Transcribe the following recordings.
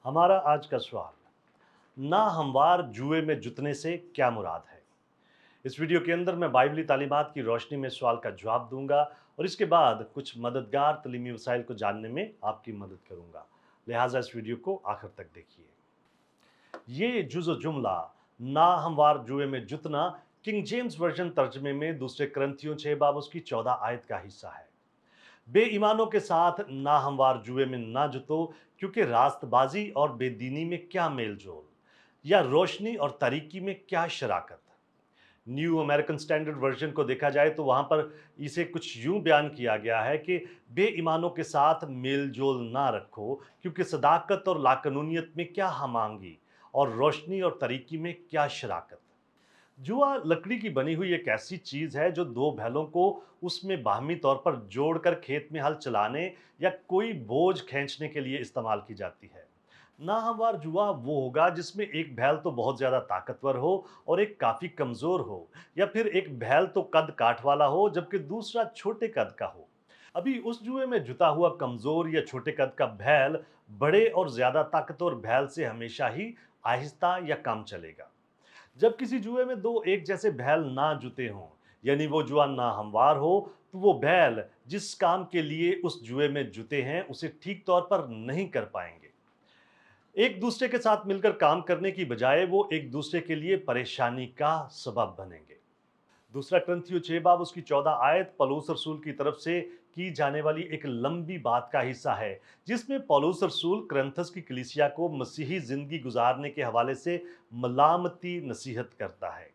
हमारा आज का सवाल, ना हमवार जुए में जुतने से क्या मुराद है। इस वीडियो के अंदर मैं बाइबली तालीमात की रोशनी में सवाल का जवाब दूंगा और इसके बाद कुछ मददगार तलीमी वसाइल को जानने में आपकी मदद करूंगा। लिहाजा इस वीडियो को आखिर तक देखिए। ये जुज़ो जुमला ना हमवार जुए में जुतना किंग जेम्स वर्जन तर्जमे में दूसरे करंथियों 6 बाब उसकी 14 आयत का हिस्सा है। बेईमानों के साथ ना हमवार जुए में ना जुतो, क्योंकि रास्तबाजी और बेदीनी में क्या मेल जोल, या रोशनी और तारीकी में क्या शराकत। न्यू अमेरिकन स्टैंडर्ड वर्जन को देखा जाए तो वहां पर इसे कुछ यूं बयान किया गया है कि बेईमानों के साथ मेल जोल ना रखो, क्योंकि सदाकत और लाकानूनियत में क्या हमांगी और रोशनी और तारीकी में क्या शराकत। जुआ लकड़ी की बनी हुई एक ऐसी चीज है जो दो बैलों को उसमें बाहमी तौर पर जोड़कर खेत में हल चलाने या कोई बोझ खींचने के लिए इस्तेमाल की जाती है। नाहमवार जुआ वो होगा जिसमें एक बैल तो बहुत ज्यादा ताकतवर हो और एक काफी कमजोर हो, या फिर एक बैल तो कद काठ वाला हो जबकि दूसरा छोटे कद का हो। अभी उस जुए में जुता हुआ कमजोर या छोटे कद का बैल बड़े और ज्यादा ताकतवर बैल से हमेशा ही आहिस्ता या कम चलेगा। जब किसी जुए में दो एक जैसे बैल ना जुते हों, यानी वो जुआ ना हमवार हो, तो वो बैल जिस काम के लिए उस जुए में जुते हैं उसे ठीक तौर पर नहीं कर पाएंगे। एक दूसरे के साथ मिलकर काम करने की बजाय वो एक दूसरे के लिए परेशानी का सबब बनेंगे। दूसरा ग्रंथियो 6 बाब उसकी 14 आयत पौलुस रसूल की तरफ से की जाने वाली एक लंबी बात का हिस्सा है, जिसमें पौलुस रसूल करंथस की कलीसिया को मसीही जिंदगी गुजारने के हवाले से मलामती नसीहत करता है।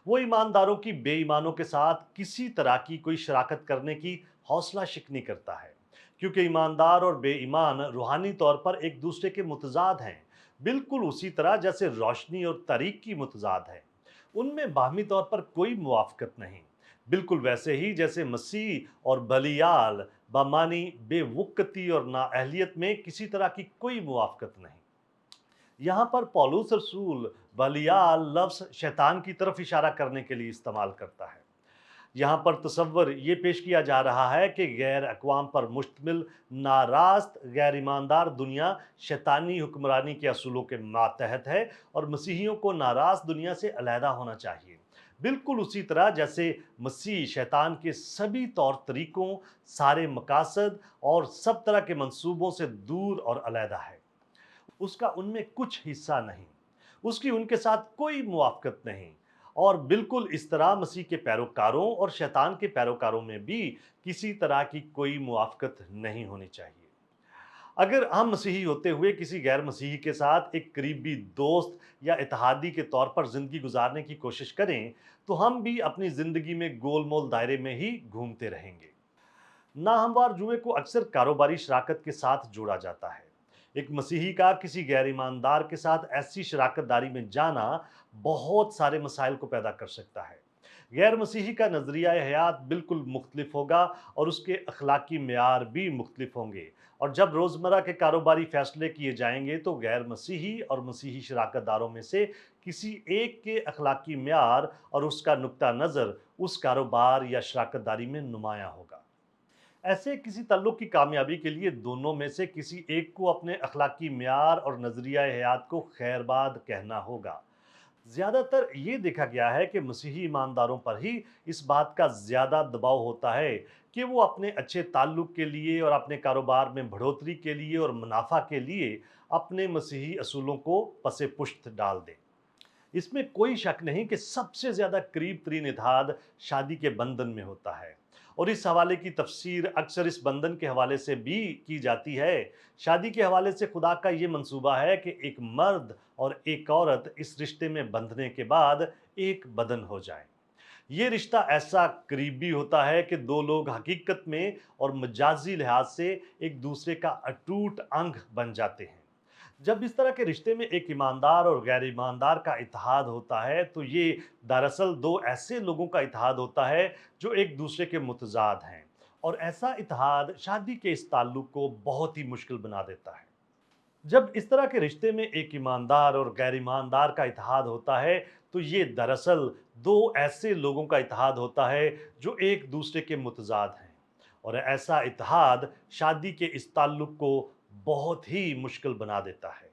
वो ईमानदारों की बेईमानों के साथ किसी तरह की कोई शराकत करने की हौसला शिकनी करता है, क्योंकि ईमानदार और बेईमान रूहानी तौर पर एक दूसरे के मुतजाद हैं, बिल्कुल उसी तरह जैसे रोशनी और तारीक की मुतजाद है। उनमें बाहमी तौर पर कोई मुआफ़क़त नहीं, बिल्कुल वैसे ही जैसे मसीह और बलियाल बामानी बेवुक्ती और नाअहलियत में किसी तरह की कोई मुआफ़क़त नहीं। यहाँ पर पौलुस रसूल बलियाल लफ्ज़ शैतान की तरफ इशारा करने के लिए इस्तेमाल करता है। यहाँ पर तसव्वुर ये पेश किया जा रहा है कि गैर अक़वाम पर मुश्तमिल नारास्त गैर ईमानदार दुनिया शैतानी हुक्मरानी के असूलों के मातहत है और मसीहियों को नाराज़ दुनिया से अलहदा होना चाहिए, बिल्कुल उसी तरह जैसे मसीह शैतान के सभी तौर तरीकों, सारे मकासद और सब तरह के मंसूबों से दूर और अलहदा है। उसका उनमें कुछ हिस्सा नहीं, उसकी उनके साथ कोई मुआफ़क़त नहीं, और बिल्कुल इस तरह मसीह के पैरोकारों और शैतान के पैरोकारों में भी किसी तरह की कोई मुआफ़क़त नहीं होनी चाहिए। अगर हम मसीही होते हुए किसी गैर मसीही के साथ एक करीबी दोस्त या इत्तेहादी के तौर पर ज़िंदगी गुजारने की कोशिश करें, तो हम भी अपनी ज़िंदगी में गोलमोल दायरे में ही घूमते रहेंगे। नाहमवार जुए को अक्सर कारोबारी शराकत के साथ जोड़ा जाता है। एक मसीही का किसी गैर ईमानदार के साथ ऐसी शराकत दारी में जाना बहुत सारे मसाइल को पैदा कर सकता है। गैर मसीही का नज़रिया हयात बिल्कुल मुख्तलिफ होगा और उसके अखलाकी मेयार भी मुख्तलिफ होंगे, और जब रोज़मर्रा के कारोबारी फैसले किए जाएंगे तो गैर मसीही और मसीही शराकत दारों में से किसी एक के अखलाकी मेयार और उसका नुक्ता नज़र उस कारोबार या शराकत दारी में नुमायाँ होगा। ऐसे किसी ताल्लुक की कामयाबी के लिए दोनों में से किसी एक को अपने अखलाकी म्यार और नज़रिया हयात को खैरबाद कहना होगा। ज़्यादातर ये देखा गया है कि मसीही ईमानदारों पर ही इस बात का ज़्यादा दबाव होता है कि वो अपने अच्छे ताल्लुक के लिए और अपने कारोबार में बढ़ोतरी के लिए और मुनाफा के लिए अपने मसीही असूलों को पसे पुश्त डाल दें। इसमें कोई शक नहीं कि सबसे ज़्यादा करीब तरीन इत्तेहाद शादी के बंधन में होता है, और इस हवाले की तफसीर अक्सर इस बंधन के हवाले से भी की जाती है। शादी के हवाले से खुदा का ये मंसूबा है कि एक मर्द और एक औरत इस रिश्ते में बंधने के बाद एक बदन हो जाएं। ये रिश्ता ऐसा करीबी होता है कि दो लोग हकीकत में और मजाजी लिहाज से एक दूसरे का अटूट अंग बन जाते हैं। जब इस तरह के रिश्ते में एक ईमानदार और गैर ईमानदार का इत्तेहाद होता है तो ये दरअसल दो ऐसे लोगों का इत्तेहाद होता है जो एक दूसरे के मुतजाद हैं, और ऐसा इत्तेहाद शादी के इस ताल्लुक को बहुत ही मुश्किल बना देता है। जब इस तरह के रिश्ते में एक ईमानदार और गैर ईमानदार का इत्तेहाद होता है तो ये दरअसल दो ऐसे लोगों का इत्तेहाद होता है जो एक दूसरे के मुतजाद हैं, और ऐसा इत्तेहाद शादी के इस ताल्लुक को बहुत ही मुश्किल बना देता है।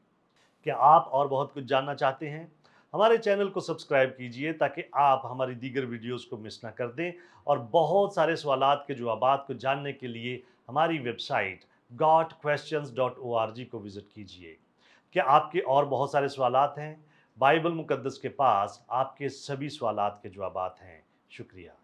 क्या आप और बहुत कुछ जानना चाहते हैं? हमारे चैनल को सब्सक्राइब कीजिए ताकि आप हमारी दीगर वीडियोस को मिस ना कर दें, और बहुत सारे सवालात के जवाबात को जानने के लिए हमारी वेबसाइट gotquestions.org को विजिट कीजिए। क्या आपके और बहुत सारे सवालात हैं? बाइबल मुकद्दस के पास आपके सभी सवालात के जवाबात हैं। शुक्रिया।